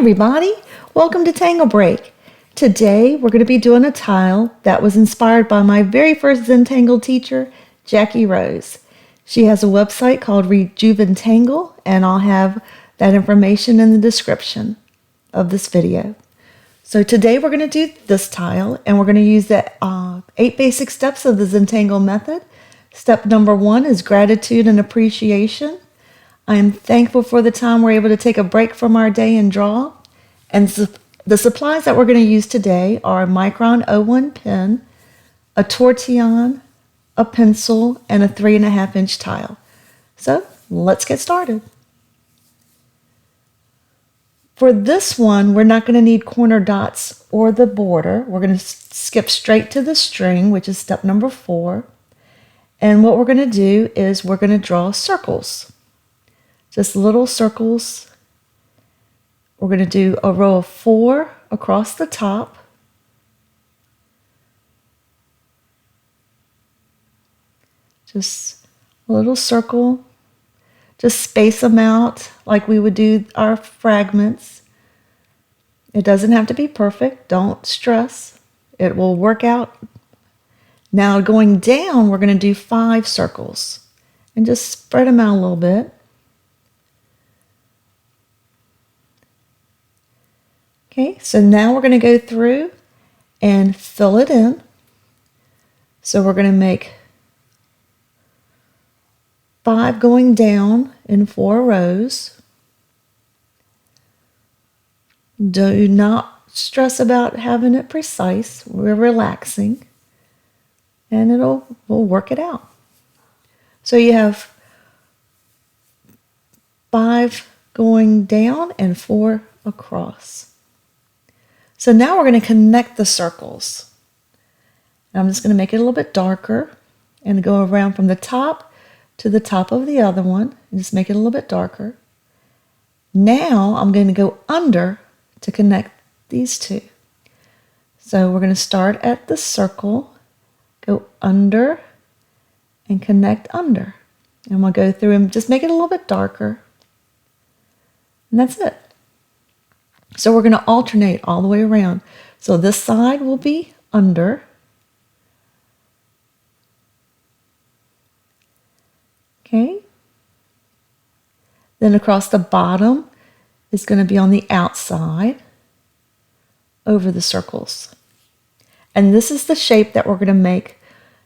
everybody, welcome to Tangle Break. Today we're going to be doing a tile that was inspired by my very first Zentangle teacher, Jackie Rose. She has a website called Zentangle, and I'll have that information in the description of this video. So today we're going to do this tile, and we're going to use the 8 basic steps of the Zentangle method. Step number 1 is gratitude and appreciation. I am thankful for the time we're able to take a break from our day and draw. And the supplies that we're going to use today are a Micron 01 pen, a Tortillon, a pencil, and a 3.5-inch tile. So let's get started. For this one, we're not going to need corner dots or the border. We're going to skip straight to the string, which is step number 4. And what we're going to do is we're going to draw circles. Just little circles. We're going to do a row of 4 across the top. Just a little circle. Just space them out like we would do our fragments. It doesn't have to be perfect. Don't stress. It will work out. Now going down, we're going to do 5 circles. And just spread them out a little bit. Okay, so now we're going to go through and fill it in. So we're going to make 5 going down in 4 rows. Do not stress about having it precise. We're relaxing, and we'll work it out. So you have 5 going down and 4 across. So now we're going to connect the circles. I'm just going to make it a little bit darker and go around from the top to the top of the other one and just make it a little bit darker. Now I'm going to go under to connect these two. So we're going to start at the circle, go under and connect under. And we'll go through and just make it a little bit darker. And that's it. So we're going to alternate all the way around. So this side will be under. Okay. Then across the bottom is going to be on the outside over the circles. And this is the shape that we're going to make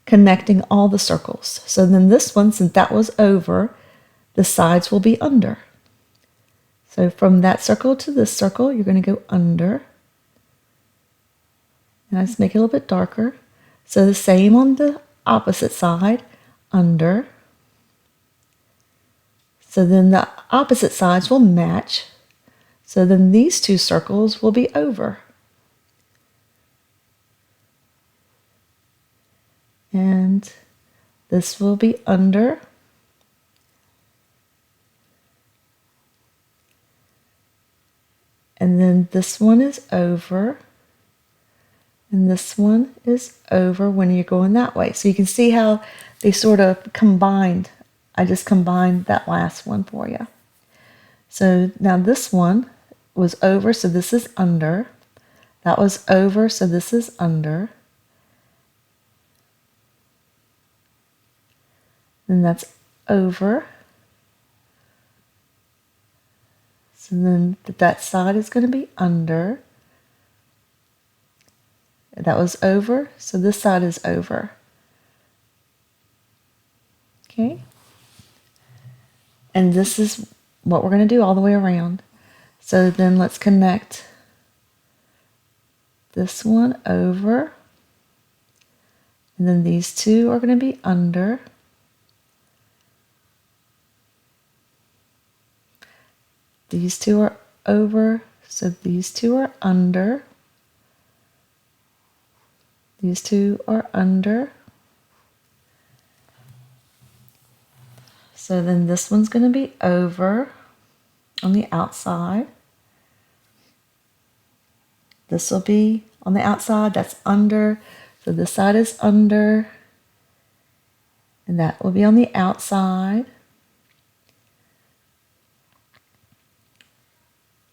connecting all the circles. So then this one, since that was over, the sides will be under. So from that circle to this circle, you're going to go under. And I just make it a little bit darker. So the same on the opposite side, under. So then the opposite sides will match. So then these 2 circles will be over. And this will be under. And then this one is over, and this one is over when you're going that way. So you can see how they sort of combined. I just combined that last one for you. So now this one was over, so this is under. That was over, so this is under. And that's over. So then that side is going to be under. That was over, so this side is over. Okay. And this is what we're going to do all the way around. So then let's connect this one over. And then these 2 are going to be under. These 2 are over, so these 2 are under. These 2 are under. So then this one's going to be over on the outside. This will be on the outside, that's under. So this side is under. And that will be on the outside.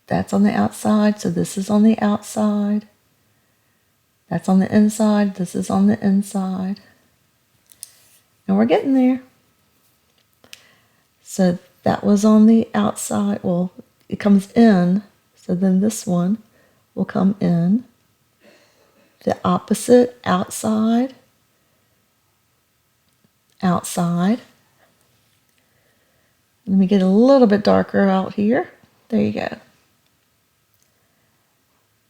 that's on the outside, so this is on the outside. That's on the inside, this is on the inside. And we're getting there. So that was on the outside. Well, it comes in, so then this one will come in. The opposite, outside, outside. Let me get a little bit darker out here. There you go.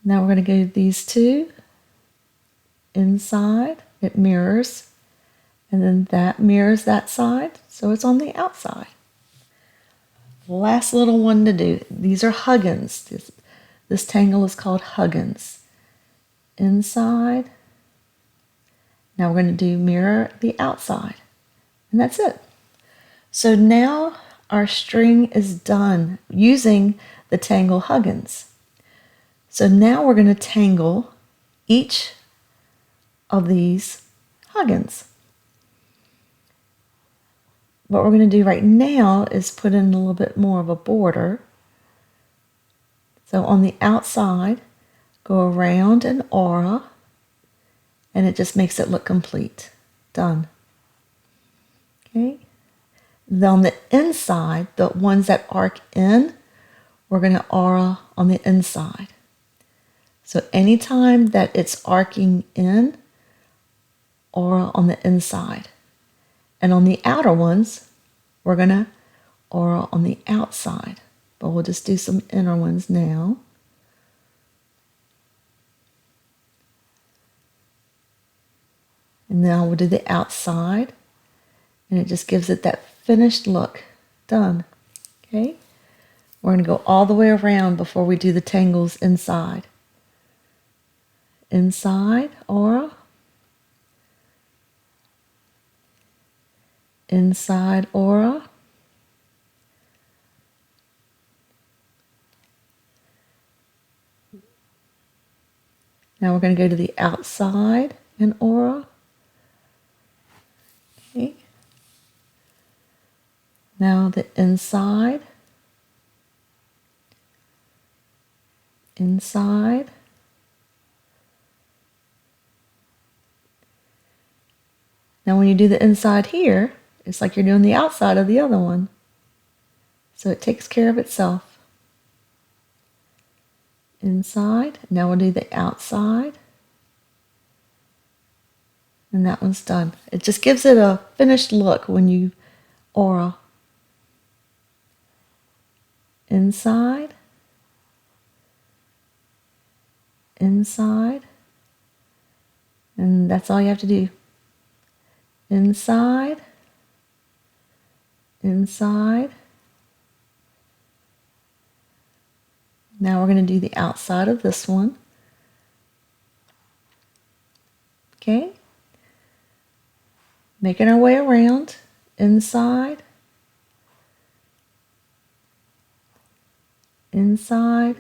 Now we're going to go these two. Inside, it mirrors. And then that mirrors that side, so it's on the outside. Last little one to do. These are huggins. This tangle is called huggins. Inside. Now we're going to do mirror the outside. And that's it. So now our string is done using the tangle huggins. So now we're going to tangle each of these huggins. What we're going to do right now is put in a little bit more of a border. So on the outside, go around an aura, and it just makes it look complete. Done. Okay. Then on the inside, the ones that arc in, we're going to aura on the inside. So anytime that it's arcing in, aura on the inside. And on the outer ones, we're going to aura on the outside. But we'll just do some inner ones now. And now we'll do the outside. And it just gives it that finished look. Done. Okay? We're going to go all the way around before we do the tangles inside. Inside, aura. Inside, aura. Now we're going to go to the outside and aura. Okay. Now the inside. Inside. Now when you do the inside here, it's like you're doing the outside of the other one. So it takes care of itself. Inside. Now we'll do the outside. And that one's done. It just gives it a finished look when you aura. Inside. Inside. And that's all you have to do. Inside. Inside. Now we're going to do the outside of this one. Okay. Making our way around. Inside. Inside.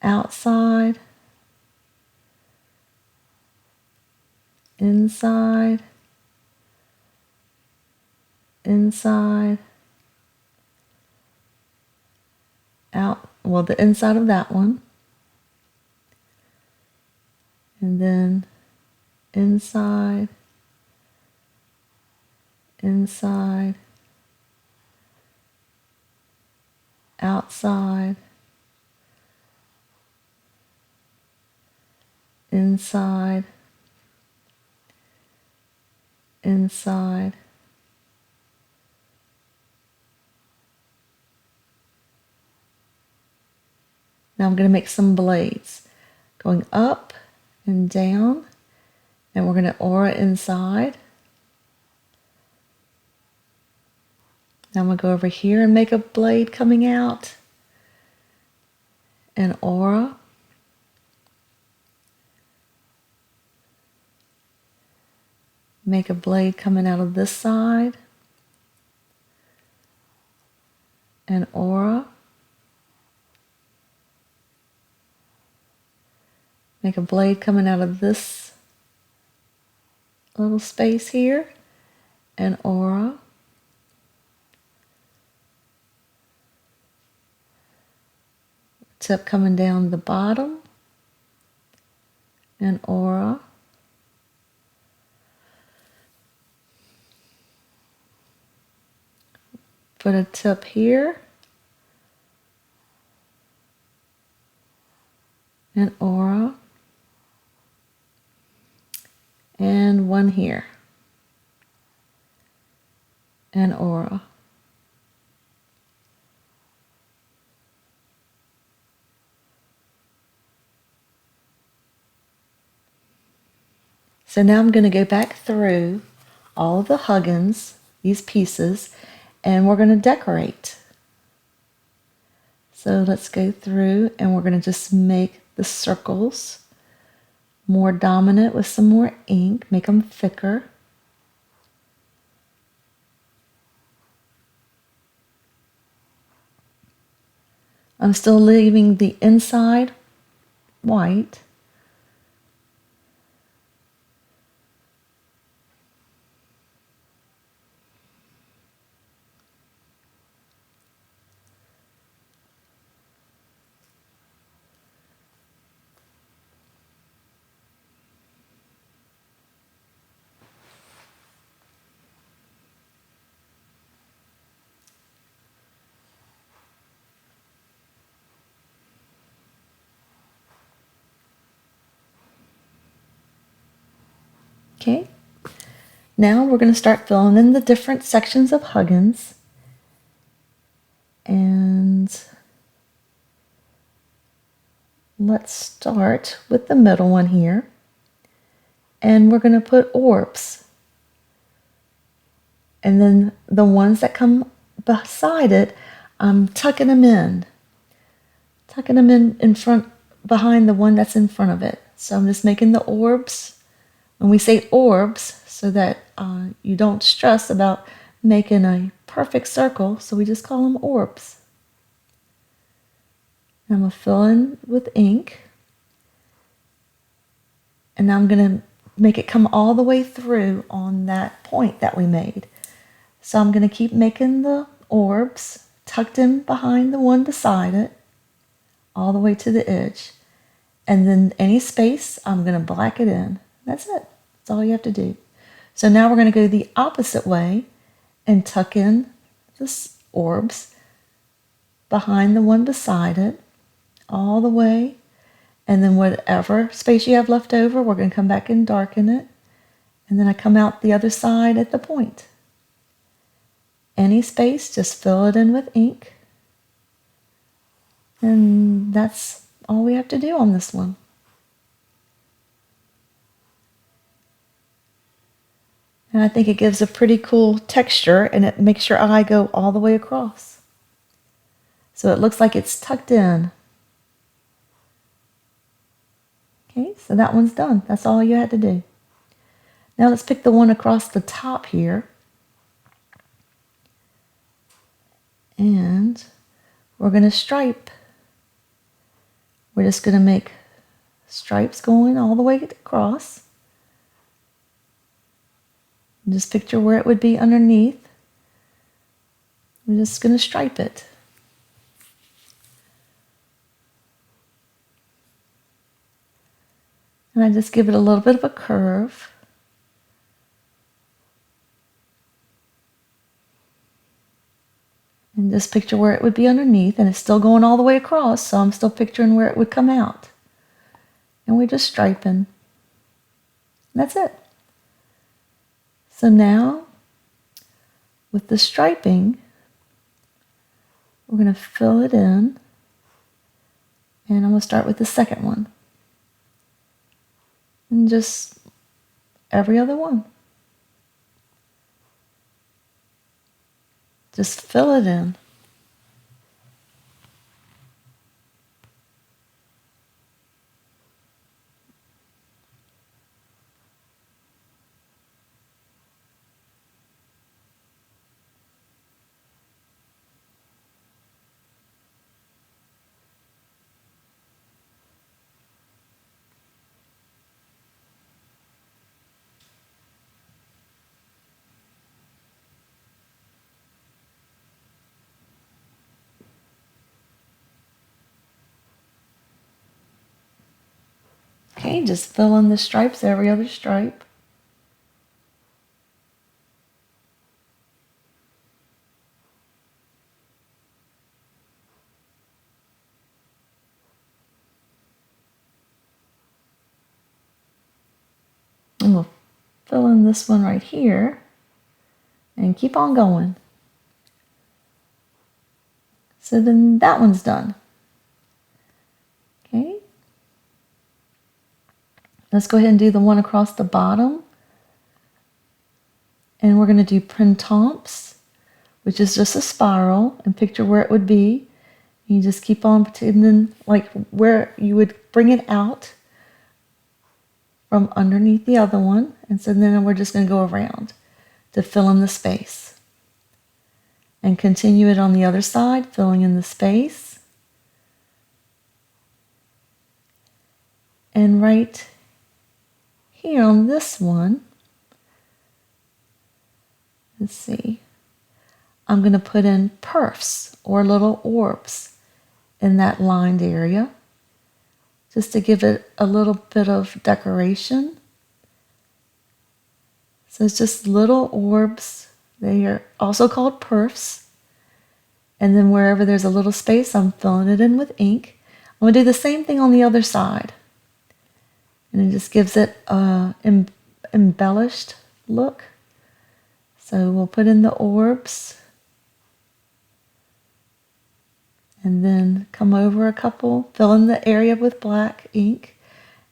Outside. Inside. Inside. Out. Well, the inside of that one. And then inside. Inside. Outside. Inside. Inside. Now I'm going to make some blades going up and down, and we're going to aura inside. Now I'm going to go over here and make a blade coming out, and aura. Make a blade coming out of this side, and aura. Make a blade coming out of this little space here, and aura. tip coming down the bottom, and aura. Put a tip here, and aura, and one here, and aura. So now I'm going to go back through all of the huggins, these pieces, and we're going to decorate. So let's go through and we're going to just make the circles more dominant with some more ink, make them thicker. I'm still leaving the inside white. Okay, now we're going to start filling in the different sections of huggins. And let's start with the middle one here. And we're going to put orbs. And then the ones that come beside it, I'm tucking them in. Tucking them in front, behind the one that's in front of it. So I'm just making the orbs. And we say orbs so that you don't stress about making a perfect circle, so we just call them orbs. And I'm going to fill in with ink. And now I'm going to make it come all the way through on that point that we made. So I'm going to keep making the orbs tucked in behind the one beside it, all the way to the edge. And then any space, I'm going to black it in. That's it. That's all you have to do. So now we're going to go the opposite way and tuck in the orbs behind the one beside it, all the way. And then whatever space you have left over, we're going to come back and darken it. And then I come out the other side at the point. Any space, just fill it in with ink. And that's all we have to do on this one. And I think it gives a pretty cool texture, and it makes your eye go all the way across. So it looks like it's tucked in. Okay, so that one's done. That's all you had to do. Now let's pick the one across the top here. And we're going to stripe. We're just going to make stripes going all the way across. Just picture where it would be underneath. We're just going to stripe it. And I just give it a little bit of a curve. And just picture where it would be underneath, and it's still going all the way across, so I'm still picturing where it would come out. And we're just striping. That's it. So now, with the striping, we're going to fill it in. And I'm going to start with the second one. And just every other one. Just fill it in. Okay, just fill in the stripes, every other stripe. And we'll fill in this one right here and keep on going. So then that one's done. Okay. Let's go ahead and do the one across the bottom. And we're going to do printemps, which is just a spiral, and picture where it would be. You just keep on pretending like where you would bring it out from underneath the other one. And so then we're just going to go around to fill in the space. And continue it on the other side, filling in the space. And right here on this one, let's see, I'm going to put in perfs or little orbs in that lined area just to give it a little bit of decoration. So it's just little orbs. They are also called perfs. And then wherever there's a little space, I'm filling it in with ink. I'm going to do the same thing on the other side. And it just gives it an embellished look. So we'll put in the orbs. And then come over a couple, fill in the area with black ink.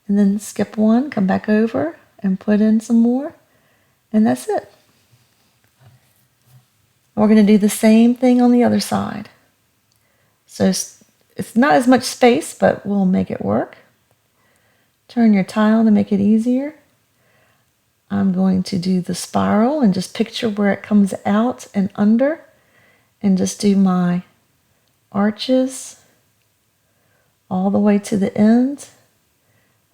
And then skip one, come back over and put in some more. And that's it. We're going to do the same thing on the other side. So it's not as much space, but we'll make it work. Turn your tile to make it easier. I'm going to do the spiral and just picture where it comes out and under. And just do my arches all the way to the end.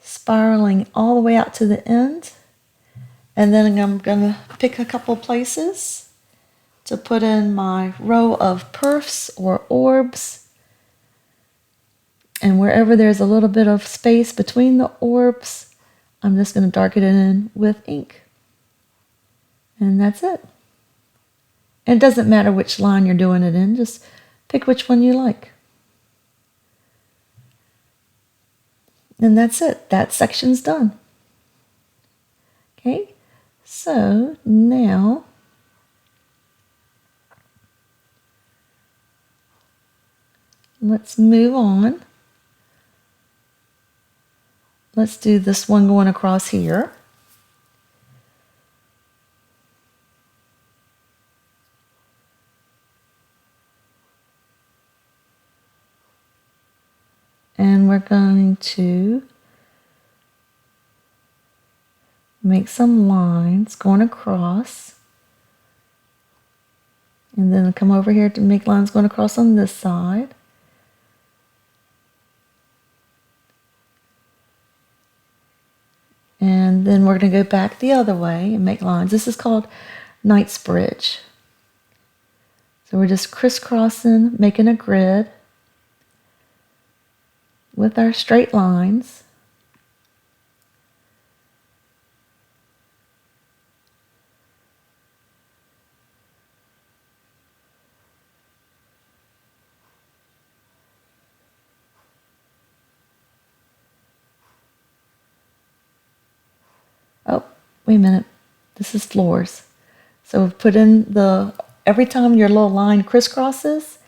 Spiraling all the way out to the end. And then I'm going to pick a couple places to put in my row of perfs or orbs. And wherever there's a little bit of space between the orbs, I'm just going to darken it in with ink. And that's it. And it doesn't matter which line you're doing it in, just pick which one you like. And that's it. That section's done. Okay, so now let's move on. Let's do this one going across here. And we're going to make some lines going across. And then come over here to make lines going across on this side. And then we're going to go back the other way and make lines. This is called knightsbridge. So we're just crisscrossing, making a grid with our straight lines. Oh, wait a minute. This is florz. So we've put in every time your little line crisscrosses,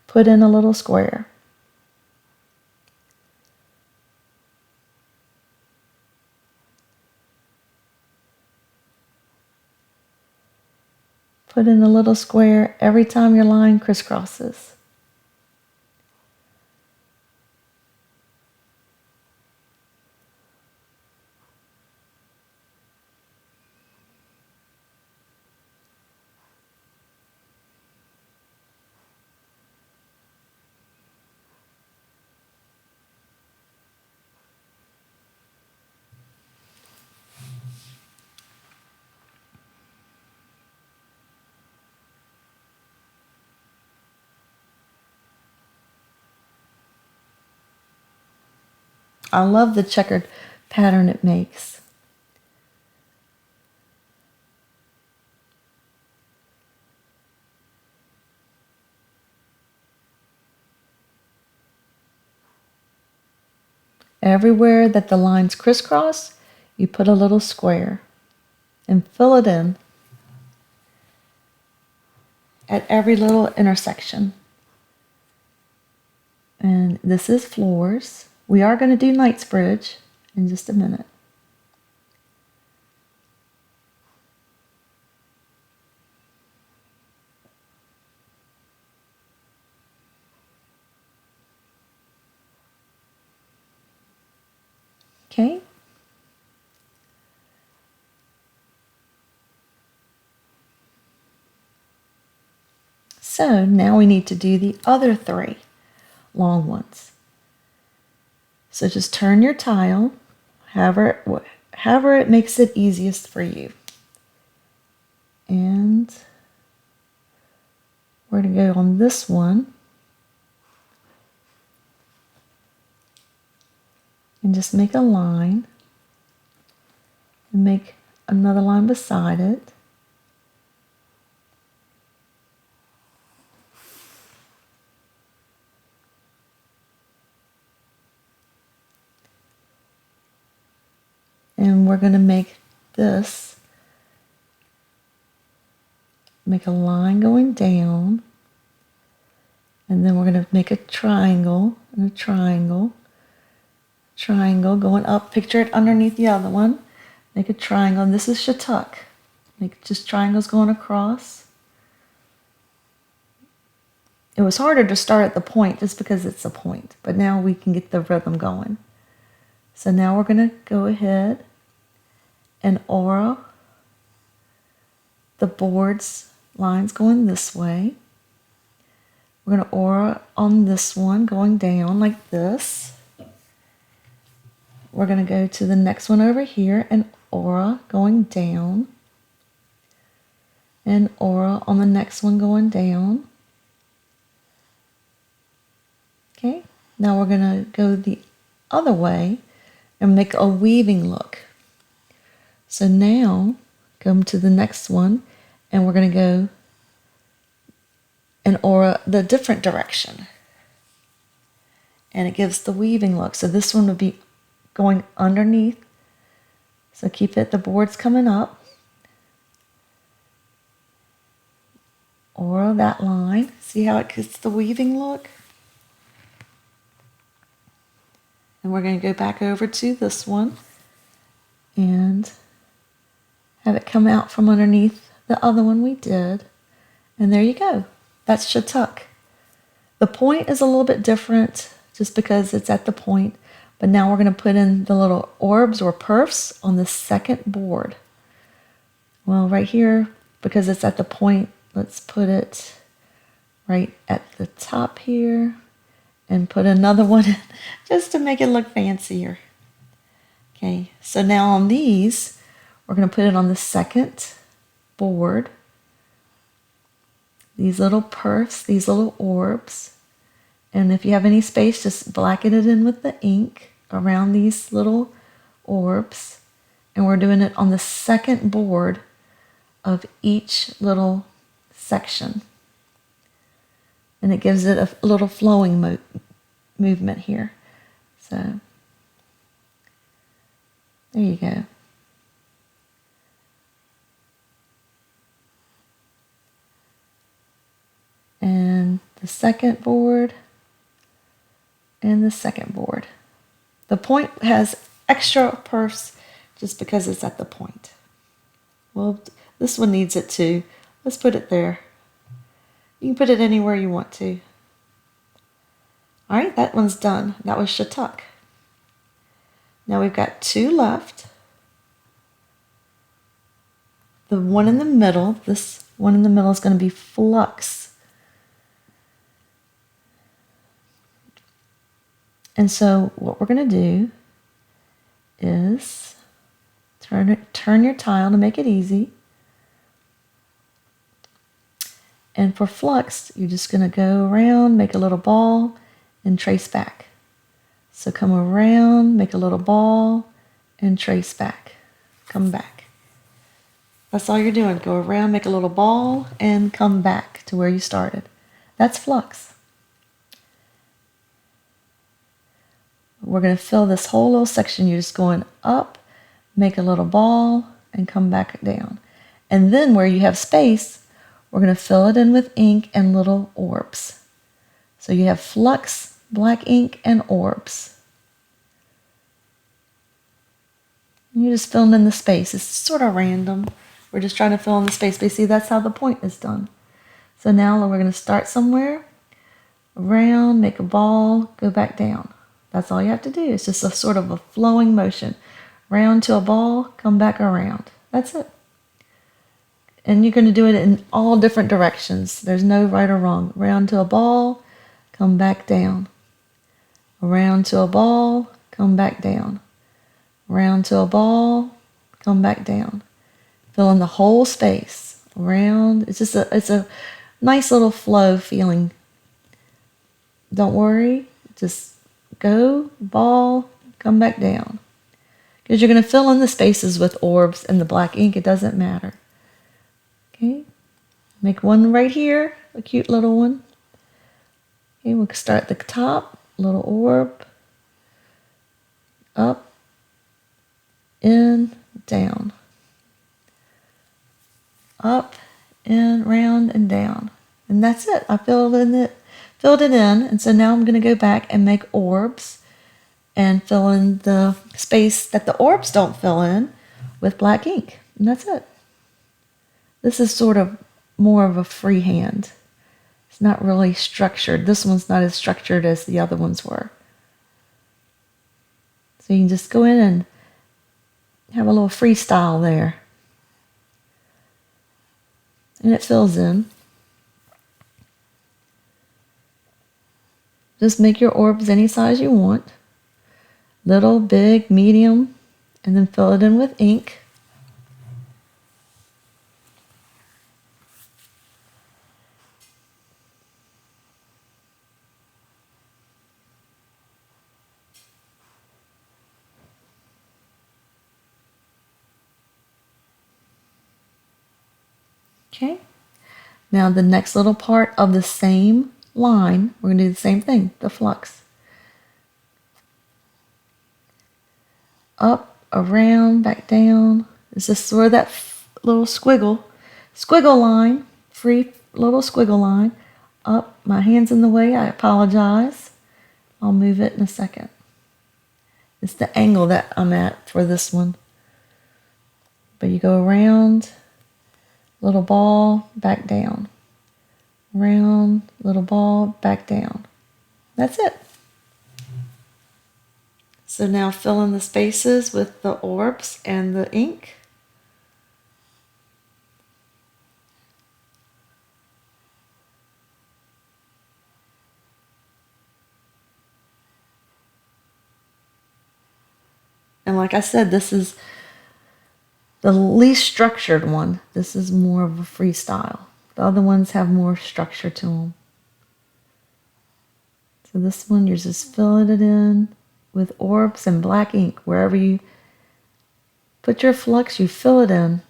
put in a little square. Put in a little square every time your line crisscrosses. I love the checkered pattern it makes. Everywhere that the lines crisscross, you put a little square and fill it in at every little intersection. And this is florz. We are going to do knightsbridge in just a minute. Okay. So now we need to do the other 3 long ones. So just turn your tile however it makes it easiest for you. And we're going to go on this one and just make a line and make another line beside it. And we're going to make this, make a line going down, and then we're going to make a triangle and a triangle, triangle going up, picture it underneath the other one, make a triangle, and this is shattuck, make just triangles going across. It was harder to start at the point just because it's a point, but now we can get the rhythm going. So now we're going to go ahead and aura the board's lines going this way. We're going to aura on this one going down like this. We're going to go to the next one over here and aura going down. And aura on the next one going down. Okay, now we're going to go the other way and make a weaving look. So now come to the next one and we're going to go and aura the different direction. And it gives the weaving look. So this one would be going underneath. So keep it, the board's coming up. Aura that line. See how it gets the weaving look? And we're going to go back over to this one and have it come out from underneath the other one we did. And there you go. That's shattuck. The point is a little bit different just because it's at the point. But now we're going to put in the little orbs or perfs on the second board. Well, right here, because it's at the point, let's put it right at the top here. And put another one in just to make it look fancier. Okay, so now on these, we're going to put it on the second board. These little perfs, these little orbs. And if you have any space, just blacken it in with the ink around these little orbs. And we're doing it on the second board of each little section. And it gives it a little flowing movement here. So, there you go. And the second board, and the second board. The point has extra perfs just because it's at the point. Well, this one needs it too. Let's put it there. You can put it anywhere you want to. All right, that one's done. That was shattuck. Now we've got 2 left. The one in the middle, this one in the middle is going to be flux. And so what we're going to do is turn your tile to make it easy. And for flux, you're just going to go around, make a little ball, and trace back. So come around, make a little ball, and trace back. Come back. That's all you're doing. Go around, make a little ball, and come back to where you started. That's flux. We're going to fill this whole little section. You're just going up, make a little ball, and come back down. And then where you have space, we're going to fill it in with ink and little orbs. So you have flux, black ink, and orbs. And you're just filling in the space. It's sort of random. We're just trying to fill in the space. But you see, that's how the point is done. So now we're going to start somewhere, around, make a ball, go back down. That's all you have to do. It's just a sort of a flowing motion. Round to a ball, come back around. That's it. And you're going to do it in all different directions. There's no right or wrong. Round to a ball, come back down. Around to a ball, come back down. Round to a ball, come back down. Fill in the whole space. Around. It's a nice little flow feeling. Don't worry. Just go, ball, come back down. Because you're going to fill in the spaces with orbs and the black ink. It doesn't matter. Okay. Make one right here. A cute little one. Okay, we'll start at the top. Little orb. Up. In. Down. Up. In. Round. And down. And that's it. I filled it in, and so now I'm going to go back and make orbs and fill in the space that the orbs don't fill in with black ink. And that's it. This is sort of more of a freehand. It's not really structured. This one's not as structured as the other ones were. So you can just go in and have a little freestyle there. And it fills in. Just make your orbs any size you want. Little, big, medium, and then fill it in with ink. Okay. Now the next little part of the same line, we're going to do the same thing, the flux. Up, around, back down. It's just where that little squiggle line, free little squiggle line. Up, my hand's in the way, I apologize. I'll move it in a second. It's the angle that I'm at for this one. But you go around, little ball, back down. Round, little ball, back down. That's it. So now fill in the spaces with the orbs and the ink. And like I said, this is the least structured one. This is more of a freestyle. The other ones have more structure to them. So this one, you're just filling it in with orbs and black ink. Wherever you put your flux, you fill it in.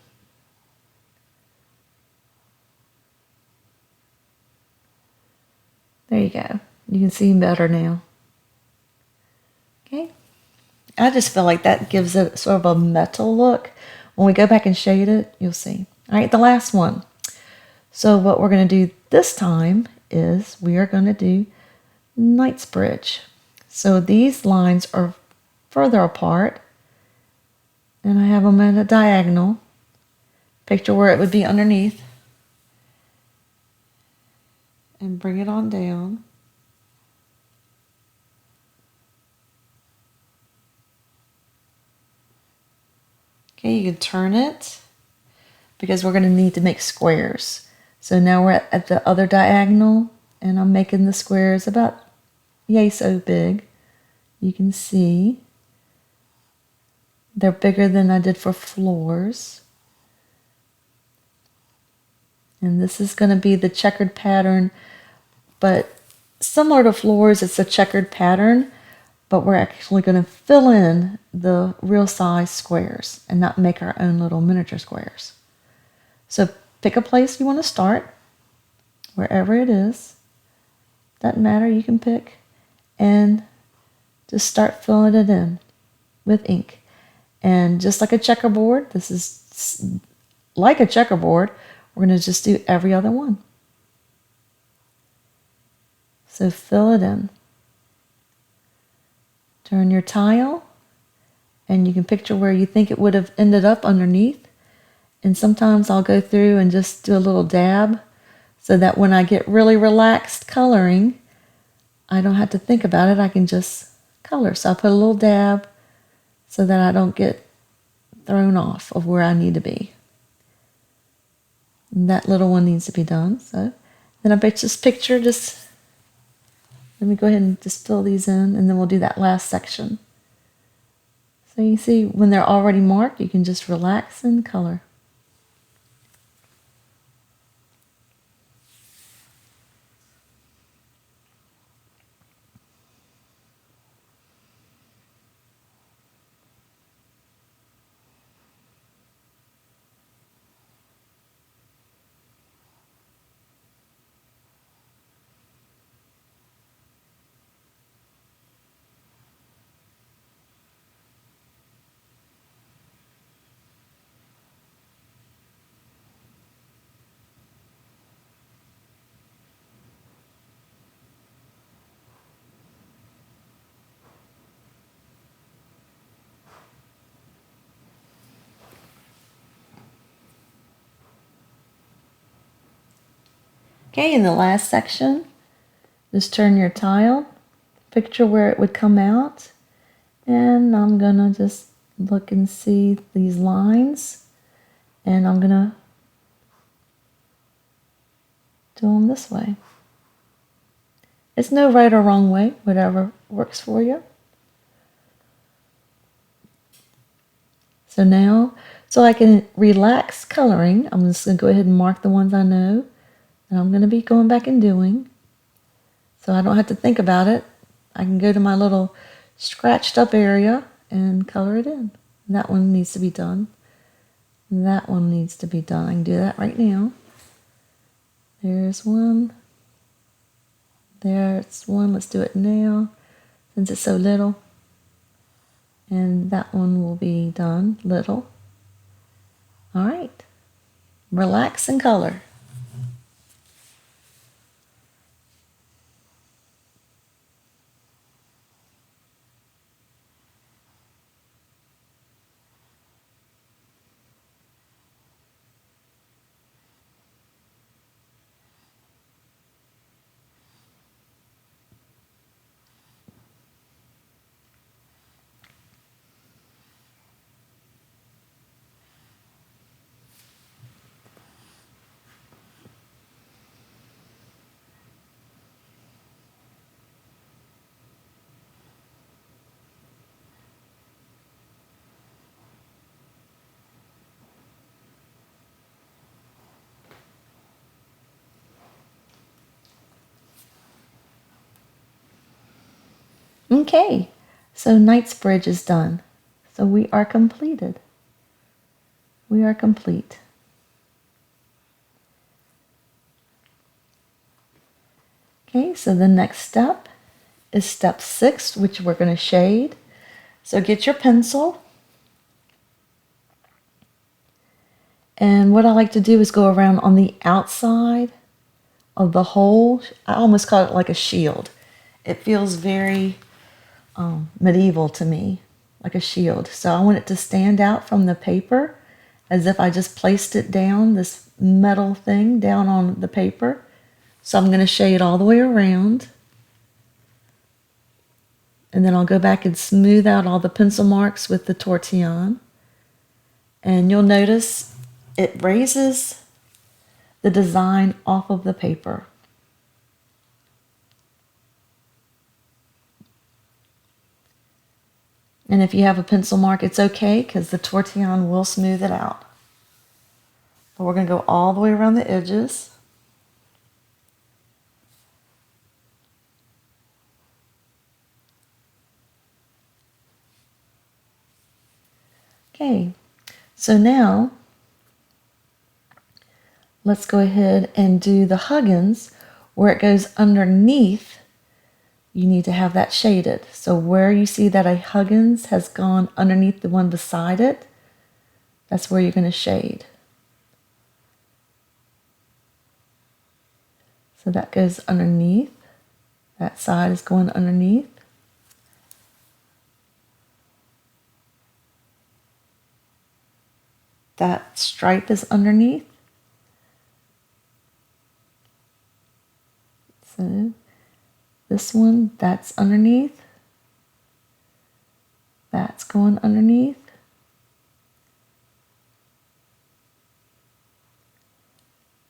There you go. You can see better now. Okay. I just feel like that gives it sort of a metal look. When we go back and shade it, you'll see. All right, the last one. So what we're going to do this time is we are going to do knightsbridge. So these lines are further apart, and I have them at a diagonal. Picture where it would be underneath. And bring it on down. Okay, you can turn it because we're going to need to make squares. So now we're at the other diagonal, and I'm making the squares about yay so big. You can see they're bigger than I did for florz. And this is going to be the checkered pattern, but similar to florz, it's a checkered pattern, but we're actually going to fill in the real size squares and not make our own little miniature squares. So pick a place you want to start, wherever it is. Doesn't matter, you can pick, and just start filling it in with ink. And just like a checkerboard, this is like a checkerboard, we're going to just do every other one. So fill it in. Turn your tile, and you can picture where you think it would have ended up underneath. And sometimes I'll go through and just do a little dab so that when I get really relaxed coloring, I don't have to think about it. I can just color. So I put a little dab so that I don't get thrown off of where I need to be. And that little one needs to be done. So then I just picture, let me go ahead and just fill these in, and then we'll do that last section. So you see, when they're already marked, you can just relax and color. Okay, in the last section, just turn your tile, picture where it would come out, and I'm gonna just look and see these lines, and I'm gonna do them this way. It's no right or wrong way, whatever works for you. So now, so I can relax coloring, I'm just gonna go ahead and mark the ones I know that I'm gonna be going back and doing. So I don't have to think about it. I can go to my little scratched up area and color it in. That one needs to be done. That one needs to be done. I can do that right now. There's one. There's one. Let's do it now since it's so little. And that one will be done, little. All right. Relax and color. Okay, so Knightsbridge is done. So we are completed. We are complete. Okay, so the next step is step 6, which we're going to shade. So get your pencil. And what I like to do is go around on the outside of the hole. I almost call it like a shield. It feels very medieval to me, like a shield. So I want it to stand out from the paper as if I just placed it down, this metal thing down on the paper. So I'm going to shade all the way around. And then I'll go back and smooth out all the pencil marks with the Tortillon. And you'll notice it raises the design off of the paper. And if you have a pencil mark, it's okay because the Tortillon will smooth it out. But we're going to go all the way around the edges. Okay, so now let's go ahead and do the huggins where it goes underneath. You need to have that shaded. So where you see that a huggins has gone underneath the one beside it, that's where you're going to shade. So that goes underneath. That side is going underneath. That stripe is underneath. So this one, that's underneath. That's going underneath.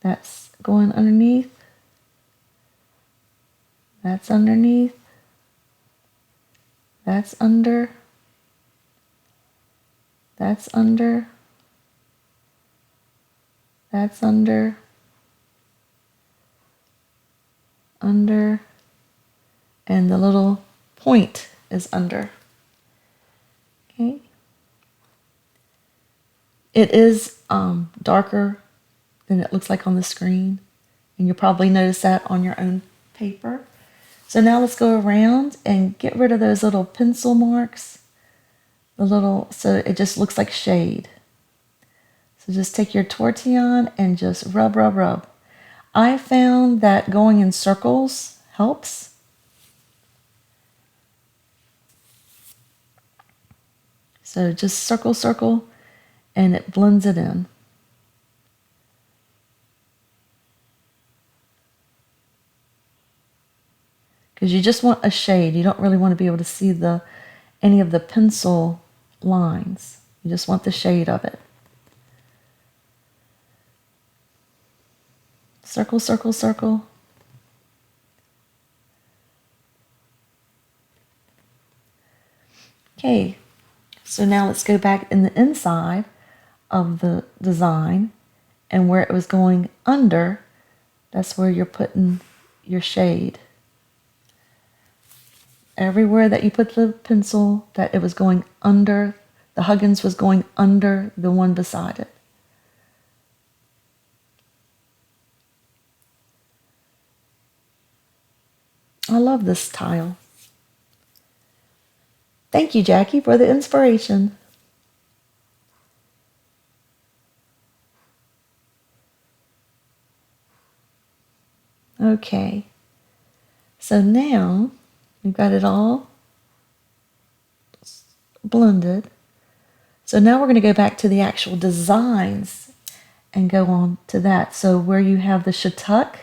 That's going underneath. That's underneath. That's under. That's under. That's under. Under. And the little point is under. Okay. It is darker than it looks like on the screen, and you'll probably notice that on your own paper. So now let's go around and get rid of those little pencil marks, so it just looks like shade. So just take your Tortillon and just rub, rub, rub. I found that going in circles helps. So just circle, circle, and it blends it in. Because you just want a shade. You don't really want to be able to see any of the pencil lines. You just want the shade of it. Circle, circle, circle. Okay, so now let's go back in the inside of the design, and where it was going under, that's where you're putting your shade. Everywhere that you put the pencil, that it was going under, the huggins was going under the one beside it. I love this tile. Thank you, Jackie, for the inspiration. Okay, so now we've got it all blended. So now we're going to go back to the actual designs and go on to that. So where you have the shattuck,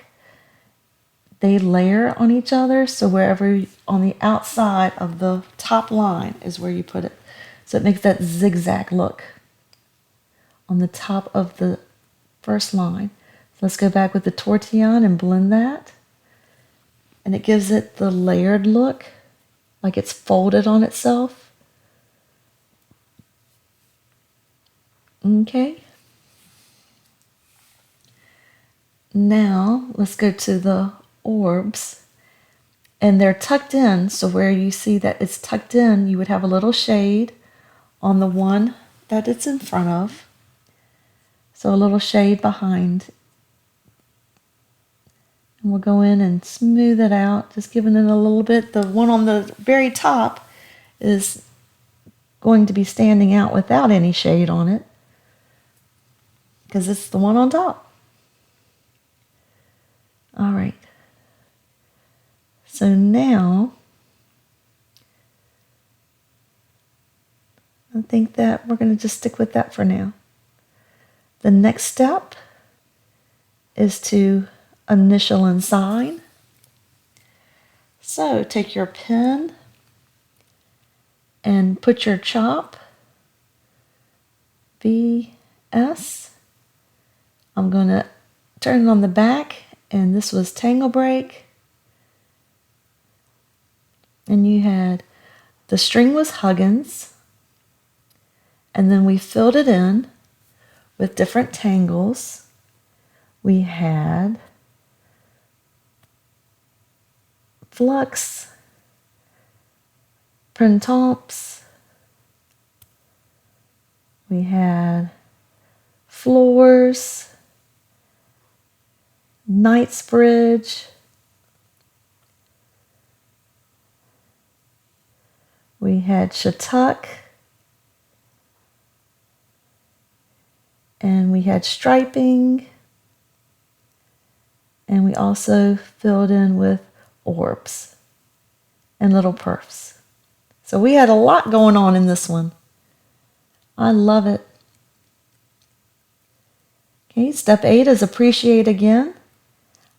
they layer on each other. So wherever on the outside of the top line is where you put it. So it makes that zigzag look on the top of the first line. So let's go back with the Tortillon and blend that. And it gives it the layered look, like it's folded on itself. Okay. Now let's go to the orbs, and they're tucked in. So where you see that it's tucked in, you would have a little shade on the one that it's in front of. So a little shade behind. And we'll go in and smooth it out, just giving it a little bit. The one on the very top is going to be standing out without any shade on it, because it's the one on top. All right. So now, I think that we're going to just stick with that for now. The next step is to initial and sign. So take your pen and put your chop, VS. I'm going to turn it on the back, and this was Tangle Break. And you had, the string was huggins, and then we filled it in with different tangles. We had flux, printemps, We had florz, knightsbridge. We had shattuck. And we had striping. And we also filled in with orbs and little perfs. So we had a lot going on in this one. I love it. Okay, step 8 is appreciate again.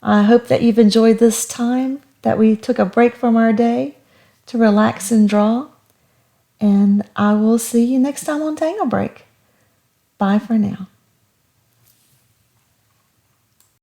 I hope that you've enjoyed this time, that we took a break from our day to relax and draw. And I will see you next time on Tangle Break. Bye for now.